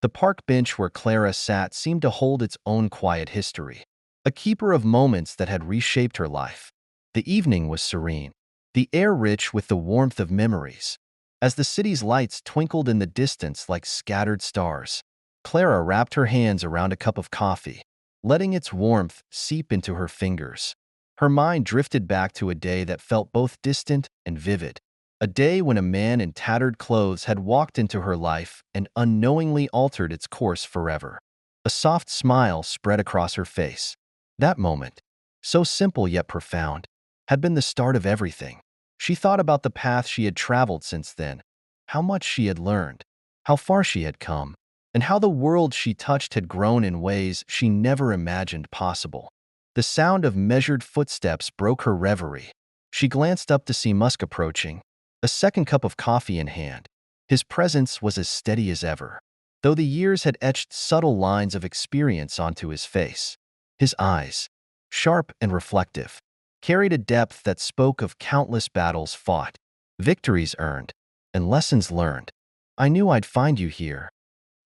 The park bench where Clara sat seemed to hold its own quiet history, a keeper of moments that had reshaped her life. The evening was serene, the air rich with the warmth of memories. As the city's lights twinkled in the distance like scattered stars, Clara wrapped her hands around a cup of coffee, letting its warmth seep into her fingers. Her mind drifted back to a day that felt both distant and vivid. A day when a man in tattered clothes had walked into her life and unknowingly altered its course forever. A soft smile spread across her face. That moment, so simple yet profound, had been the start of everything. She thought about the path she had traveled since then, how much she had learned, how far she had come, and how the world she touched had grown in ways she never imagined possible. The sound of measured footsteps broke her reverie. She glanced up to see Musk approaching, a second cup of coffee in hand. His presence was as steady as ever, though the years had etched subtle lines of experience onto his face. His eyes, sharp and reflective, carried a depth that spoke of countless battles fought, victories earned, and lessons learned. "I knew I'd find you here,"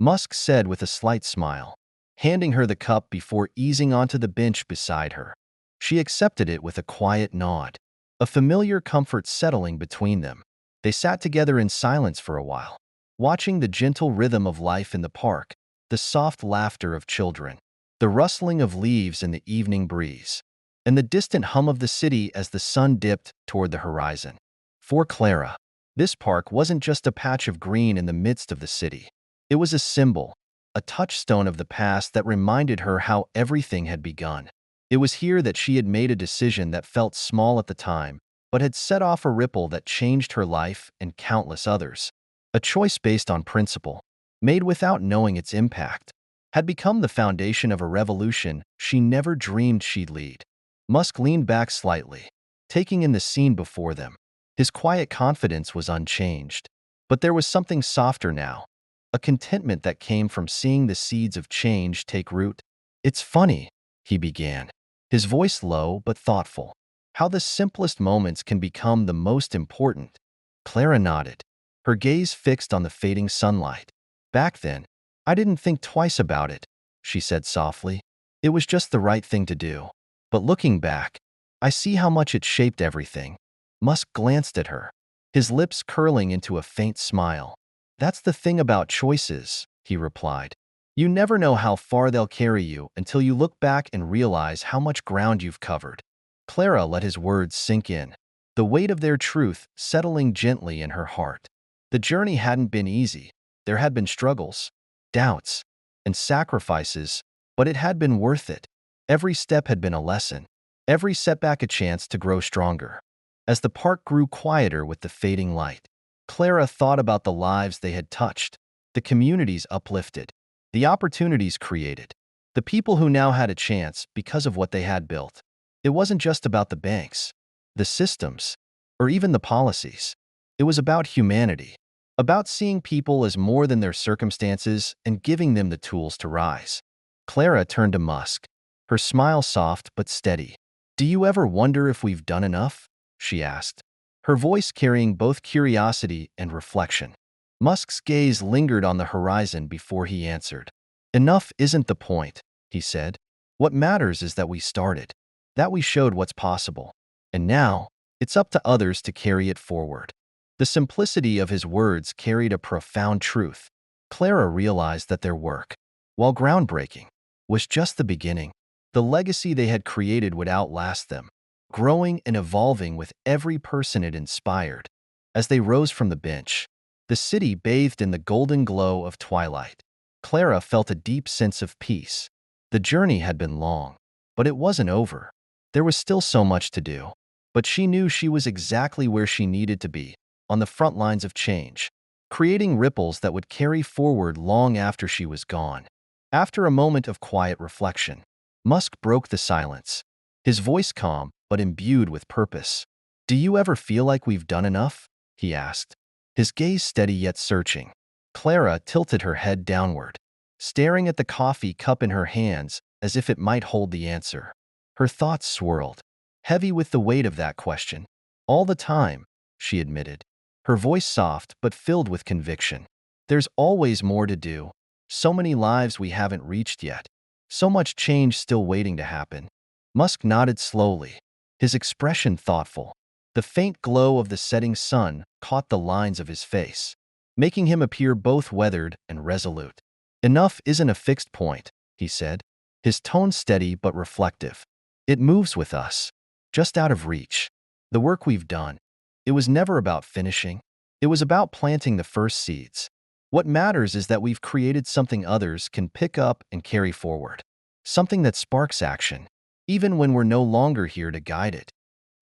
Musk said with a slight smile, handing her the cup before easing onto the bench beside her. She accepted it with a quiet nod, a familiar comfort settling between them. They sat together in silence for a while, watching the gentle rhythm of life in the park, the soft laughter of children, the rustling of leaves in the evening breeze, and the distant hum of the city as the sun dipped toward the horizon. For Clara, this park wasn't just a patch of green in the midst of the city. It was a symbol, a touchstone of the past that reminded her how everything had begun. It was here that she had made a decision that felt small at the time, but had set off a ripple that changed her life and countless others. A choice based on principle, made without knowing its impact, had become the foundation of a revolution she never dreamed she'd lead. Musk leaned back slightly, taking in the scene before them. His quiet confidence was unchanged, but there was something softer now, a contentment that came from seeing the seeds of change take root. "It's funny," he began, his voice low but thoughtful, "how the simplest moments can become the most important." Clara nodded, her gaze fixed on the fading sunlight. "Back then, I didn't think twice about it," she said softly. "It was just the right thing to do. But looking back, I see how much it shaped everything." Musk glanced at her, his lips curling into a faint smile. "That's the thing about choices," he replied. "You never know how far they'll carry you until you look back and realize how much ground you've covered." Clara let his words sink in, the weight of their truth settling gently in her heart. The journey hadn't been easy. There had been struggles, doubts, and sacrifices, but it had been worth it. Every step had been a lesson, every setback a chance to grow stronger. As the park grew quieter with the fading light, Clara thought about the lives they had touched, the communities uplifted, the opportunities created, the people who now had a chance because of what they had built. It wasn't just about the banks, the systems, or even the policies. It was about humanity, about seeing people as more than their circumstances and giving them the tools to rise. Clara turned to Musk, her smile soft but steady. "Do you ever wonder if we've done enough?" she asked, her voice carrying both curiosity and reflection. Musk's gaze lingered on the horizon before he answered. "Enough isn't the point," he said. "What matters is that we started, that we showed what's possible. And now, it's up to others to carry it forward." The simplicity of his words carried a profound truth. Clara realized that their work, while groundbreaking, was just the beginning. The legacy they had created would outlast them, growing and evolving with every person it inspired. As they rose from the bench, the city bathed in the golden glow of twilight. Clara felt a deep sense of peace. The journey had been long, but it wasn't over. There was still so much to do, but she knew she was exactly where she needed to be, on the front lines of change, creating ripples that would carry forward long after she was gone. After a moment of quiet reflection, Musk broke the silence, his voice calm but imbued with purpose. "Do you ever feel like we've done enough?" he asked, his gaze steady yet searching. Clara tilted her head downward, staring at the coffee cup in her hands as if it might hold the answer. Her thoughts swirled, heavy with the weight of that question. "All the time," she admitted, her voice soft but filled with conviction. "There's always more to do, So many lives we haven't reached yet. So much change still waiting to happen. Musk nodded slowly, his expression thoughtful. The faint glow of the setting sun caught the lines of his face, making him appear both weathered and resolute. Enough isn't a fixed point, he said, his tone steady but reflective. It moves with us, just out of reach. The work we've done, it was never about finishing. It was about planting the first seeds. What matters is that we've created something others can pick up and carry forward. Something that sparks action, even when we're no longer here to guide it.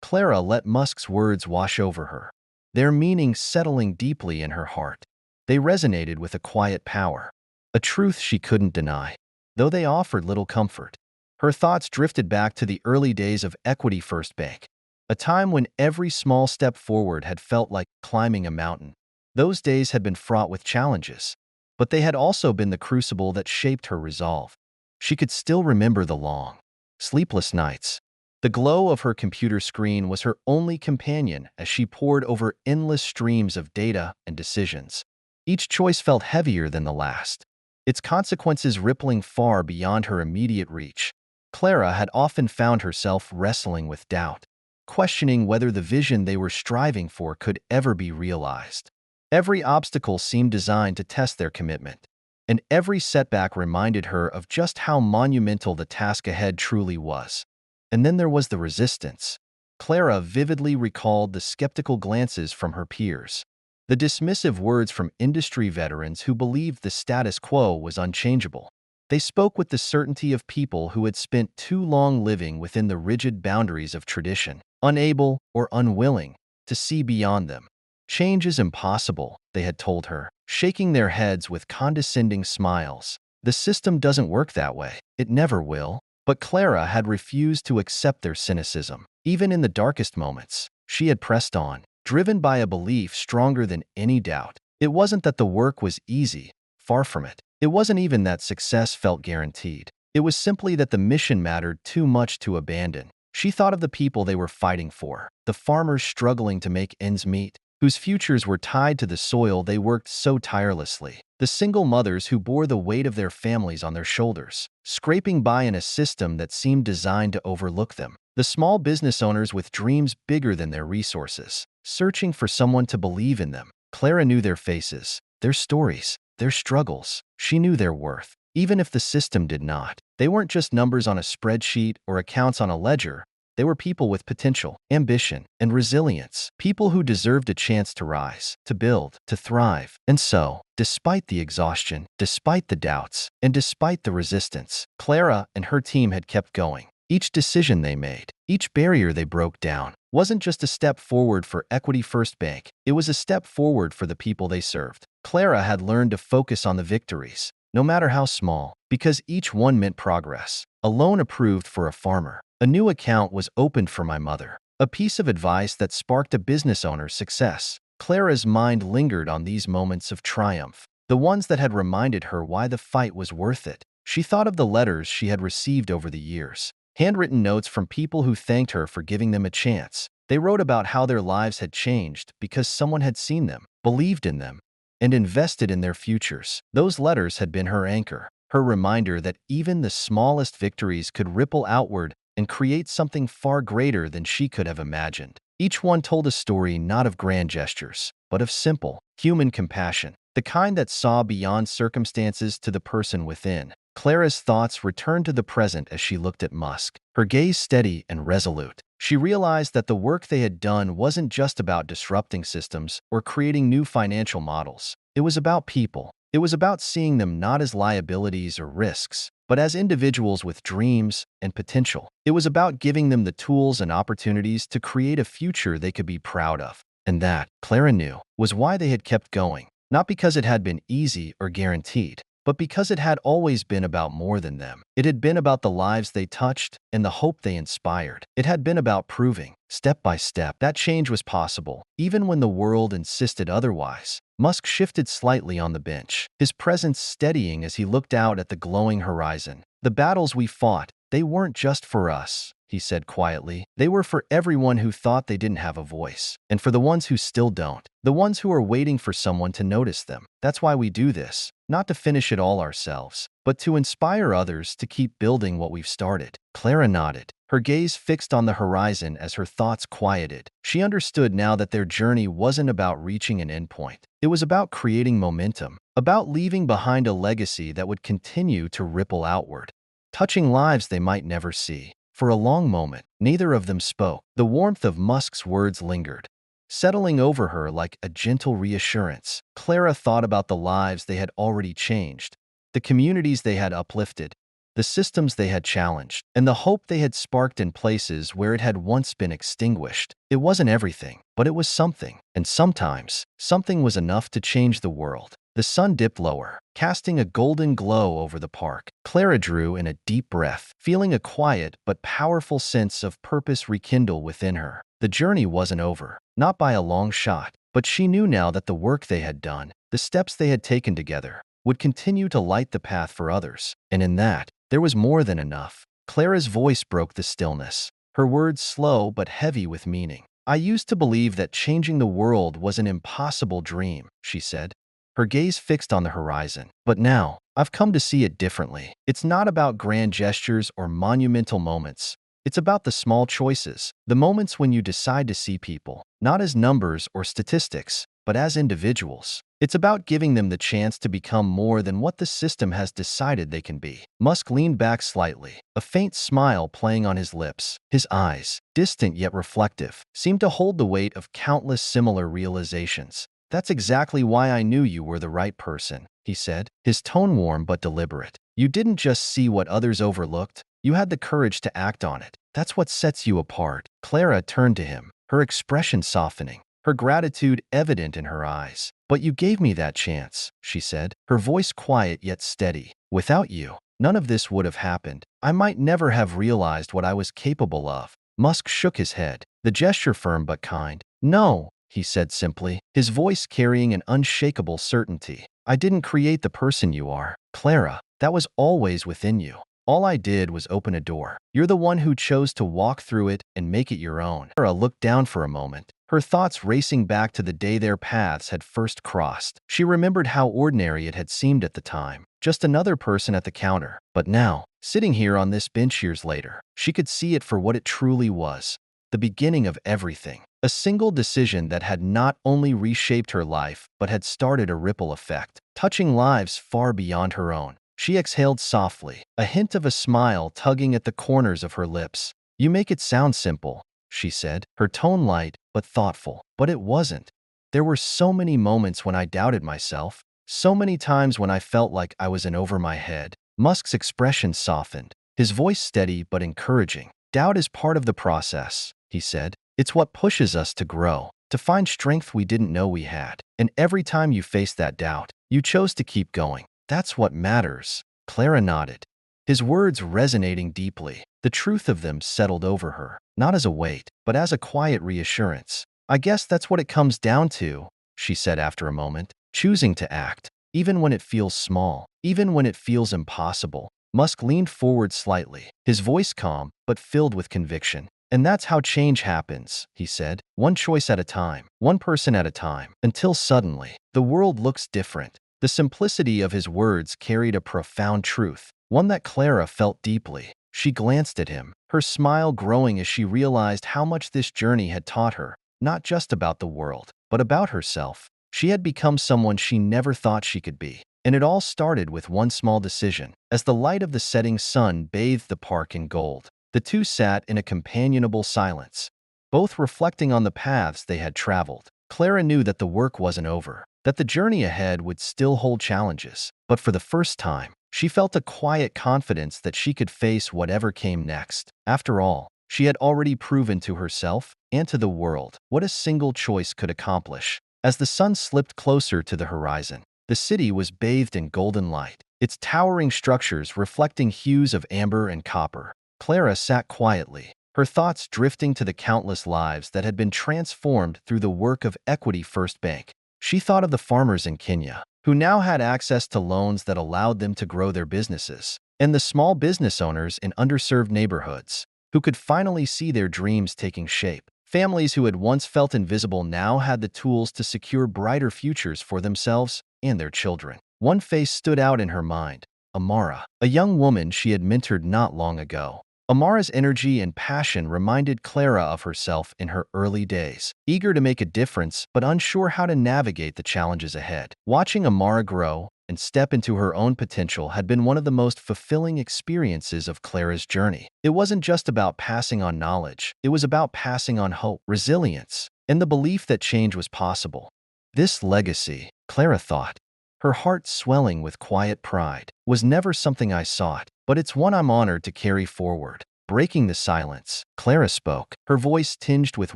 Clara let Musk's words wash over her, their meaning settling deeply in her heart. They resonated with a quiet power, a truth she couldn't deny, though they offered little comfort. Her thoughts drifted back to the early days of Equity First Bank, a time when every small step forward had felt like climbing a mountain. Those days had been fraught with challenges, but they had also been the crucible that shaped her resolve. She could still remember the long, sleepless nights. The glow of her computer screen was her only companion as she pored over endless streams of data and decisions. Each choice felt heavier than the last, its consequences rippling far beyond her immediate reach. Clara had often found herself wrestling with doubt, questioning whether the vision they were striving for could ever be realized. Every obstacle seemed designed to test their commitment, and every setback reminded her of just how monumental the task ahead truly was. And then there was the resistance. Clara vividly recalled the skeptical glances from her peers, the dismissive words from industry veterans who believed the status quo was unchangeable. They spoke with the certainty of people who had spent too long living within the rigid boundaries of tradition, unable or unwilling to see beyond them. Change is impossible, they had told her, shaking their heads with condescending smiles. The system doesn't work that way. It never will. But Clara had refused to accept their cynicism. Even in the darkest moments, she had pressed on, driven by a belief stronger than any doubt. It wasn't that the work was easy, far from it. It wasn't even that success felt guaranteed. It was simply that the mission mattered too much to abandon. She thought of the people they were fighting for, the farmers struggling to make ends meet, whose futures were tied to the soil they worked so tirelessly, the single mothers who bore the weight of their families on their shoulders, scraping by in a system that seemed designed to overlook them, the small business owners with dreams bigger than their resources, searching for someone to believe in them. Clara knew their faces, their stories, their struggles. She knew their worth, even if the system did not. They weren't just numbers on a spreadsheet or accounts on a ledger. They were people with potential, ambition, and resilience, people who deserved a chance to rise, to build, to thrive. And so, despite the exhaustion, despite the doubts, and despite the resistance, Clara and her team had kept going. Each decision they made, each barrier they broke down, wasn't just a step forward for Equity First Bank, it was a step forward for the people they served. Clara had learned to focus on the victories, no matter how small, because each one meant progress. A loan approved for a farmer. A new account was opened for my mother. A piece of advice that sparked a business owner's success. Clara's mind lingered on these moments of triumph, the ones that had reminded her why the fight was worth it. She thought of the letters she had received over the years, handwritten notes from people who thanked her for giving them a chance. They wrote about how their lives had changed because someone had seen them, believed in them, and invested in their futures. Those letters had been her anchor, her reminder that even the smallest victories could ripple outward and create something far greater than she could have imagined. Each one told a story not of grand gestures, but of simple, human compassion, the kind that saw beyond circumstances to the person within. Clara's thoughts returned to the present as she looked at Musk, her gaze steady and resolute. She realized that the work they had done wasn't just about disrupting systems or creating new financial models. It was about people. It was about seeing them not as liabilities or risks, but as individuals with dreams and potential. It was about giving them the tools and opportunities to create a future they could be proud of. And that, Clara knew, was why they had kept going. Not because it had been easy or guaranteed, but because it had always been about more than them. It had been about the lives they touched and the hope they inspired. It had been about proving, step by step, that change was possible, even when the world insisted otherwise. Musk shifted slightly on the bench, his presence steadying as he looked out at the glowing horizon. The battles we fought, they weren't just for us, he said quietly. They were for everyone who thought they didn't have a voice, and for the ones who still don't, the ones who are waiting for someone to notice them. That's why we do this. not to finish it all ourselves, but to inspire others to keep building what we've started. Clara nodded, her gaze fixed on the horizon as her thoughts quieted. She understood now that their journey wasn't about reaching an endpoint. It was about creating momentum, about leaving behind a legacy that would continue to ripple outward, touching lives they might never see. For a long moment, neither of them spoke. The warmth of Musk's words lingered, settling over her like a gentle reassurance. Clara thought about the lives they had already changed, the communities they had uplifted, the systems they had challenged, and the hope they had sparked in places where it had once been extinguished. It wasn't everything, but it was something, and sometimes, something was enough to change the world. The sun dipped lower, casting a golden glow over the park. Clara drew in a deep breath, feeling a quiet but powerful sense of purpose rekindle within her. The journey wasn't over, not by a long shot, but she knew now that the work they had done, the steps they had taken together, would continue to light the path for others. And in that, there was more than enough. Clara's voice broke the stillness, her words slow but heavy with meaning. "I used to believe that changing the world was an impossible dream," she said, her gaze fixed on the horizon. "But now, I've come to see it differently. It's not about grand gestures or monumental moments. It's about the small choices, the moments when you decide to see people, not as numbers or statistics, but as individuals. It's about giving them the chance to become more than what the system has decided they can be." Musk leaned back slightly, a faint smile playing on his lips. His eyes, distant yet reflective, seemed to hold the weight of countless similar realizations. "That's exactly why I knew you were the right person," he said, his tone warm but deliberate. "You didn't just see what others overlooked, you had the courage to act on it. That's what sets you apart." Clara turned to him, her expression softening, her gratitude evident in her eyes. "But you gave me that chance," she said, her voice quiet yet steady. "Without you, none of this would have happened. I might never have realized what I was capable of." Musk shook his head, the gesture firm but kind. "No," he said simply, his voice carrying an unshakable certainty. "I didn't create the person you are, Clara. That was always within you. All I did was open a door. You're the one who chose to walk through it and make it your own." Clara looked down for a moment, her thoughts racing back to the day their paths had first crossed. She remembered how ordinary it had seemed at the time, just another person at the counter. But now, sitting here on this bench years later, she could see it for what it truly was, the beginning of everything. A single decision that had not only reshaped her life, but had started a ripple effect, touching lives far beyond her own. She exhaled softly, a hint of a smile tugging at the corners of her lips. "You make it sound simple," she said, her tone light but thoughtful. "But it wasn't. There were so many moments when I doubted myself, so many times when I felt like I was in over my head." Musk's expression softened, his voice steady but encouraging. "Doubt is part of the process," he said. "It's what pushes us to grow, to find strength we didn't know we had. And every time you faced that doubt, you chose to keep going. That's what matters." Clara nodded, his words resonating deeply. The truth of them settled over her, not as a weight, but as a quiet reassurance. "I guess that's what it comes down to," she said after a moment, "choosing to act, even when it feels small, even when it feels impossible." Musk leaned forward slightly, his voice calm but filled with conviction. "And that's how change happens," he said, "one choice at a time, one person at a time, until suddenly, the world looks different." The simplicity of his words carried a profound truth, one that Clara felt deeply. She glanced at him, her smile growing as she realized how much this journey had taught her, not just about the world, but about herself. She had become someone she never thought she could be. And it all started with one small decision. As the light of the setting sun bathed the park in gold, the two sat in a companionable silence, both reflecting on the paths they had traveled. Clara knew that the work wasn't over, that the journey ahead would still hold challenges. But for the first time, she felt a quiet confidence that she could face whatever came next. After all, she had already proven to herself and to the world what a single choice could accomplish. As the sun slipped closer to the horizon, the city was bathed in golden light, its towering structures reflecting hues of amber and copper. Clara sat quietly, her thoughts drifting to the countless lives that had been transformed through the work of Equity First Bank. She thought of the farmers in Kenya, who now had access to loans that allowed them to grow their businesses, and the small business owners in underserved neighborhoods, who could finally see their dreams taking shape. Families who had once felt invisible now had the tools to secure brighter futures for themselves and their children. One face stood out in her mind: Amara, a young woman she had mentored not long ago. Amara's energy and passion reminded Clara of herself in her early days, eager to make a difference but unsure how to navigate the challenges ahead. Watching Amara grow and step into her own potential had been one of the most fulfilling experiences of Clara's journey. It wasn't just about passing on knowledge, it was about passing on hope, resilience, and the belief that change was possible. This legacy, Clara thought, her heart swelling with quiet pride, was never something I sought, but it's one I'm honored to carry forward. Breaking the silence, Clara spoke, her voice tinged with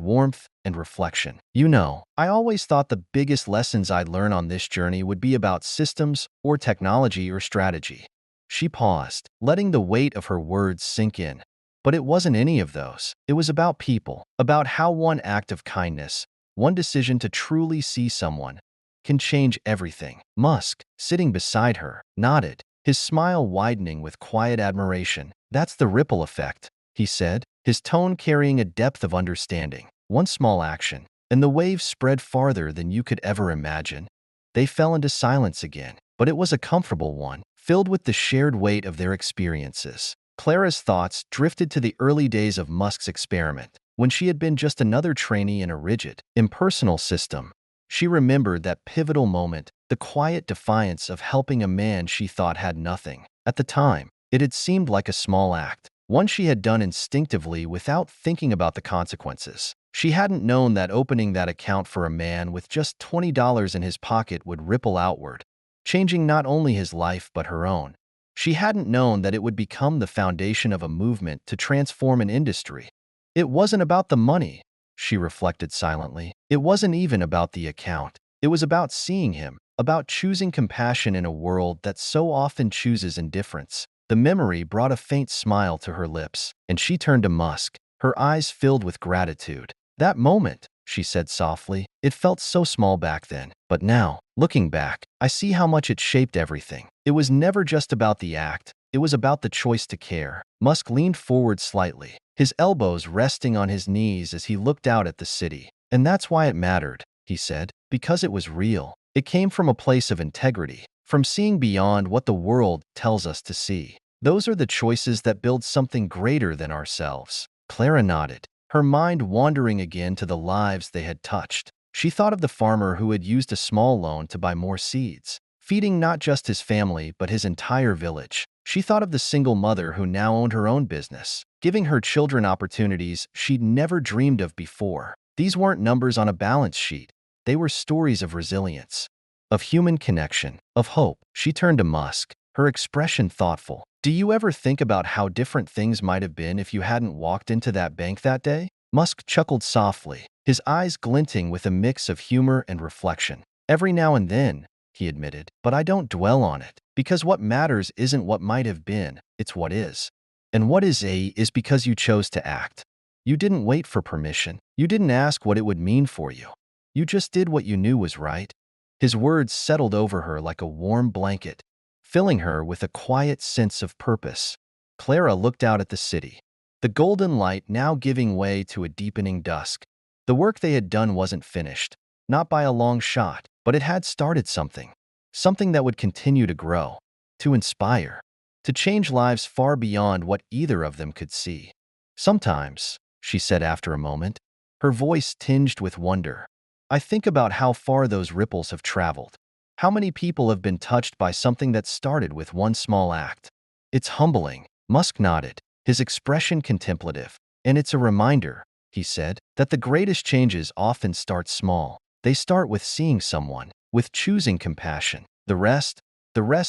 warmth and reflection. You know, I always thought the biggest lessons I'd learn on this journey would be about systems or technology or strategy. She paused, letting the weight of her words sink in. But it wasn't any of those. It was about people, about how one act of kindness, one decision to truly see someone, can change everything. Musk, sitting beside her, nodded, his smile widening with quiet admiration. That's the ripple effect, he said, his tone carrying a depth of understanding. One small action, and the wave spread farther than you could ever imagine. They fell into silence again, but it was a comfortable one, filled with the shared weight of their experiences. Clara's thoughts drifted to the early days of Musk's experiment, when she had been just another trainee in a rigid, impersonal system. She remembered that pivotal moment, the quiet defiance of helping a man she thought had nothing. At the time, it had seemed like a small act, one she had done instinctively without thinking about the consequences. She hadn't known that opening that account for a man with just $20 in his pocket would ripple outward, changing not only his life but her own. She hadn't known that it would become the foundation of a movement to transform an industry. It wasn't about the money, she reflected silently. It wasn't even about the account. It was about seeing him, about choosing compassion in a world that so often chooses indifference. The memory brought a faint smile to her lips, and she turned to Musk, her eyes filled with gratitude. That moment, she said softly, it felt so small back then. But now, looking back, I see how much it shaped everything. It was never just about the act. It was about the choice to care. Musk leaned forward slightly, his elbows resting on his knees as he looked out at the city. And that's why it mattered, he said, because it was real. It came from a place of integrity, from seeing beyond what the world tells us to see. Those are the choices that build something greater than ourselves. Clara nodded, her mind wandering again to the lives they had touched. She thought of the farmer who had used a small loan to buy more seeds, feeding not just his family but his entire village. She thought of the single mother who now owned her own business, giving her children opportunities she'd never dreamed of before. These weren't numbers on a balance sheet. They were stories of resilience, of human connection, of hope. She turned to Musk, her expression thoughtful. Do you ever think about how different things might have been if you hadn't walked into that bank that day? Musk chuckled softly, his eyes glinting with a mix of humor and reflection. Every now and then, he admitted, but I don't dwell on it, because what matters isn't what might have been, it's what is. And what is because you chose to act. You didn't wait for permission. You didn't ask what it would mean for you. You just did what you knew was right. His words settled over her like a warm blanket, filling her with a quiet sense of purpose. Clara looked out at the city, the golden light now giving way to a deepening dusk. The work they had done wasn't finished, not by a long shot, but it had started something, something that would continue to grow, to inspire, to change lives far beyond what either of them could see. Sometimes, she said after a moment, her voice tinged with wonder, I think about how far those ripples have traveled. How many people have been touched by something that started with one small act? It's humbling. Musk nodded, his expression contemplative. And it's a reminder, he said, that the greatest changes often start small. They start with seeing someone, with choosing compassion. The rest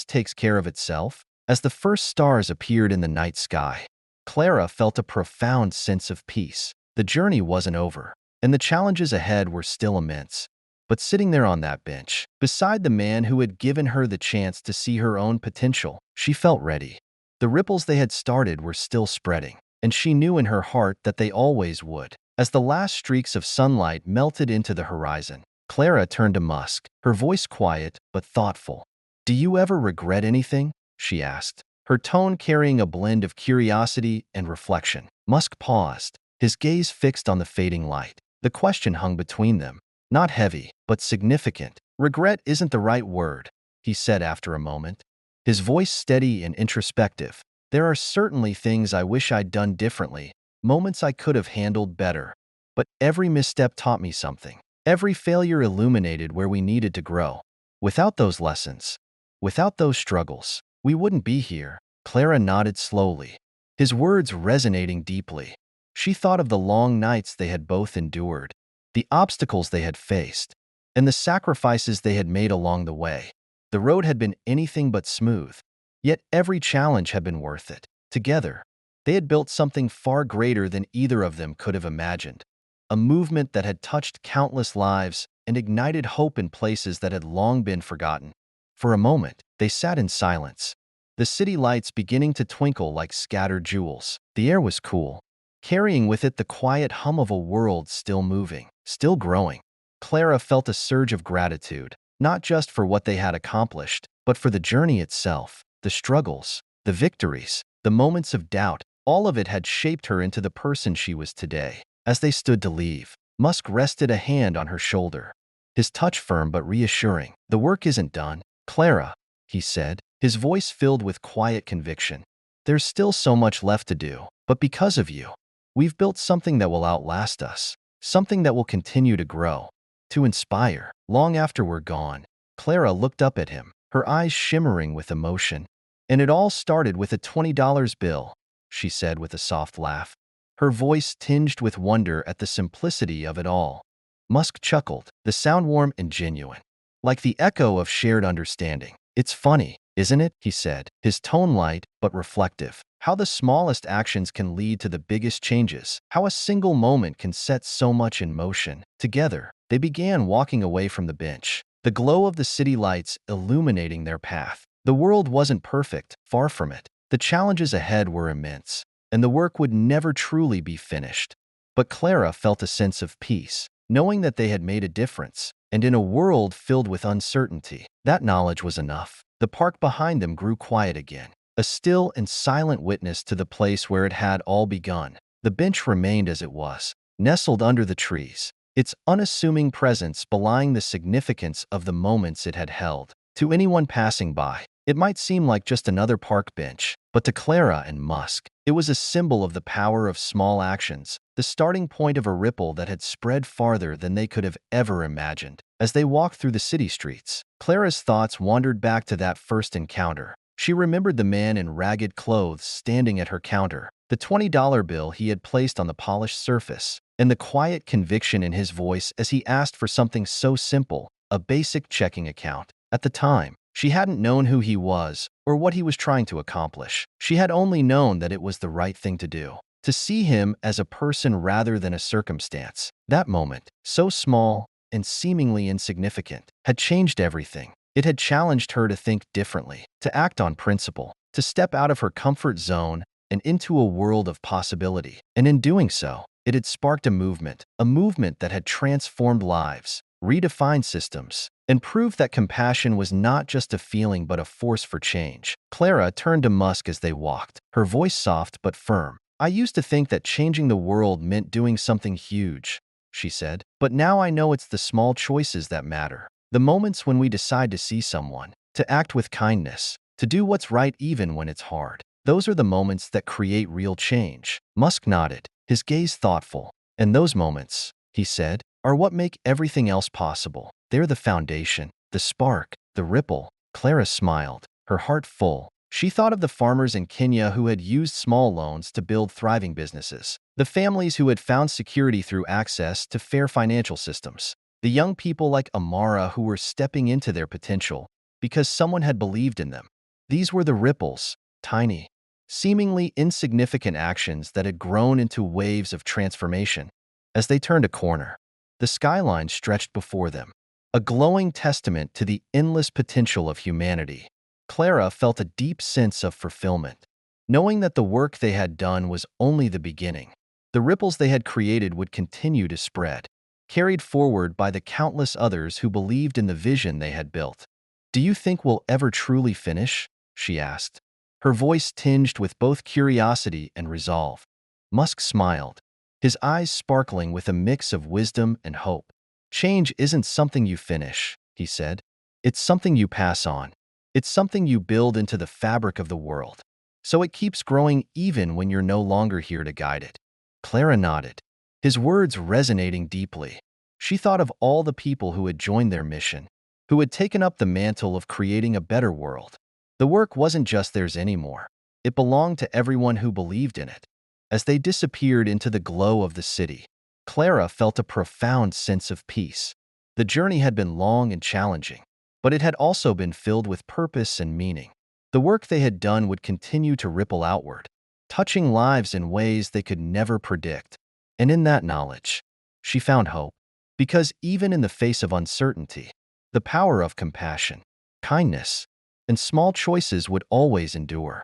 takes care of itself. As the first stars appeared in the night sky, Clara felt a profound sense of peace. The journey wasn't over, and the challenges ahead were still immense. But sitting there on that bench, beside the man who had given her the chance to see her own potential, she felt ready. The ripples they had started were still spreading, and she knew in her heart that they always would. As the last streaks of sunlight melted into the horizon, Clara turned to Musk, her voice quiet but thoughtful. Do you ever regret anything? She asked, her tone carrying a blend of curiosity and reflection. Musk paused, his gaze fixed on the fading light. The question hung between them. Not heavy, but significant. Regret isn't the right word, he said after a moment, his voice steady and introspective. There are certainly things I wish I'd done differently, moments I could have handled better. But every misstep taught me something. Every failure illuminated where we needed to grow. Without those lessons, without those struggles, we wouldn't be here. Clara nodded slowly, his words resonating deeply. She thought of the long nights they had both endured, the obstacles they had faced, and the sacrifices they had made along the way. The road had been anything but smooth, yet every challenge had been worth it. Together, they had built something far greater than either of them could have imagined. A movement that had touched countless lives and ignited hope in places that had long been forgotten. For a moment, they sat in silence, the city lights beginning to twinkle like scattered jewels. The air was cool, carrying with it the quiet hum of a world still moving, still growing. Clara felt a surge of gratitude, not just for what they had accomplished, but for the journey itself, the struggles, the victories, the moments of doubt. All of it had shaped her into the person she was today. As they stood to leave, Musk rested a hand on her shoulder, his touch firm but reassuring. "The work isn't done, Clara," he said, his voice filled with quiet conviction. "There's still so much left to do, but because of you, we've built something that will outlast us, something that will continue to grow, to inspire." Long after we're gone, Clara looked up at him, her eyes shimmering with emotion. "And it all started with a $20 bill," she said with a soft laugh, her voice tinged with wonder at the simplicity of it all. Musk chuckled, the sound warm and genuine, like the echo of shared understanding. "It's funny, isn't it?" he said, his tone light but reflective. "How the smallest actions can lead to the biggest changes. How a single moment can set so much in motion." Together, they began walking away from the bench, the glow of the city lights illuminating their path. The world wasn't perfect, far from it. The challenges ahead were immense, and the work would never truly be finished. But Clara felt a sense of peace, knowing that they had made a difference, and in a world filled with uncertainty, that knowledge was enough. The park behind them grew quiet again, a still and silent witness to the place where it had all begun. The bench remained as it was, nestled under the trees, its unassuming presence belying the significance of the moments it had held. To anyone passing by, it might seem like just another park bench, but to Clara and Musk, it was a symbol of the power of small actions, the starting point of a ripple that had spread farther than they could have ever imagined. As they walked through the city streets, Clara's thoughts wandered back to that first encounter. She remembered the man in ragged clothes standing at her counter, the $20 bill he had placed on the polished surface, and the quiet conviction in his voice as he asked for something so simple, a basic checking account. At the time, she hadn't known who he was or what he was trying to accomplish. She had only known that it was the right thing to do, to see him as a person rather than a circumstance. That moment, so small and seemingly insignificant, had changed everything. It had challenged her to think differently, to act on principle, to step out of her comfort zone and into a world of possibility. And in doing so, it had sparked a movement that had transformed lives, redefined systems, and proved that compassion was not just a feeling but a force for change. Clara turned to Musk as they walked, her voice soft but firm. "I used to think that changing the world meant doing something huge," she said, "but now I know it's the small choices that matter. The moments when we decide to see someone, to act with kindness, to do what's right even when it's hard. Those are the moments that create real change." Musk nodded, his gaze thoughtful. "And those moments," he said, "are what make everything else possible. They're the foundation, the spark, the ripple." Clara smiled, her heart full. She thought of the farmers in Kenya who had used small loans to build thriving businesses, the families who had found security through access to fair financial systems, the young people like Amara who were stepping into their potential because someone had believed in them. These were the ripples, tiny, seemingly insignificant actions that had grown into waves of transformation. As they turned a corner, the skyline stretched before them, a glowing testament to the endless potential of humanity. Clara felt a deep sense of fulfillment, knowing that the work they had done was only the beginning. The ripples they had created would continue to spread, carried forward by the countless others who believed in the vision they had built. "Do you think we'll ever truly finish?" she asked, her voice tinged with both curiosity and resolve. Musk smiled, his eyes sparkling with a mix of wisdom and hope. "Change isn't something you finish," he said. "It's something you pass on. It's something you build into the fabric of the world, so it keeps growing even when you're no longer here to guide it. Clara nodded, his words resonating deeply. She thought of all the people who had joined their mission, who had taken up the mantle of creating a better world. The work wasn't just theirs anymore. It belonged to everyone who believed in it. As they disappeared into the glow of the city, Clara felt a profound sense of peace. The journey had been long and challenging, but it had also been filled with purpose and meaning. The work they had done would continue to ripple outward, touching lives in ways they could never predict. And in that knowledge, she found hope. Because even in the face of uncertainty, the power of compassion, kindness, and small choices would always endure.